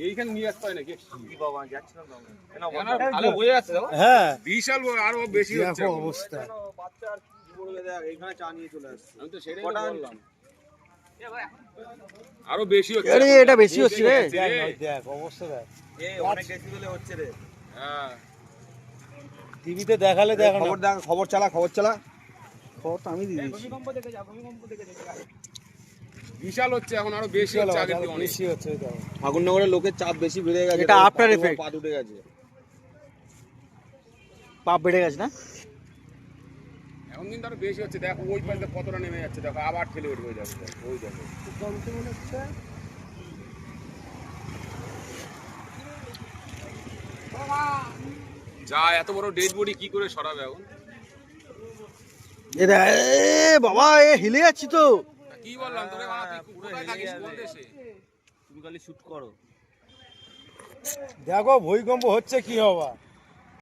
এইখানে নিয়ে আসতে হয় নাকি? কি বাবা যাচ্ছিলাম না ভালো হয়ে যাচ্ছে তো। হ্যাঁ বিশাল আরো বেশি হচ্ছে দেখো অবস্থা। বাচ্চা আর কি বলবে, দেখ এখানে চা নিয়ে চলে আসছে। আমি তো সেটাই কটা বললাম আরো বেশি হচ্ছে। আরে এটা বেশি হচ্ছে রে। দেখ অবস্থা দেখ। অনেক বেশি বলে হচ্ছে রে। হ্যাঁ টিভিতে দেখালে দেখ না। খবর দেখ, খবর চালা খবর তো আমি দিয়ে দিচ্ছি। বিশাল হচ্ছে এখন, আরো বেশি হচ্ছে আগের থেকে অনেক। বেশি হচ্ছে দেখো। ঠাকুরনগরের লোকের চাপ বেশি বেড়ে গেছে। এটা after effect। পা উঠে গেছে। পাপ বেড়ে গেছে না? এখন কিন্তু আরো বেশি হচ্ছে। দেখো ওই পাশে কতটা নেমে যাচ্ছে, দেখো আবার ঠেলে উঠবে যাবে। ওই দেখো যা এত বড় ডেড বডি কি করে সরাবে এখন? এ বাবা এ হিলে যাচ্ছি তো। কি বললাম তোকে, তুই কোথায় থাকিস, কোন দেশে? তুমি খালি শুট করো। দেখো ভূমিকম্প হচ্ছে কি হবা।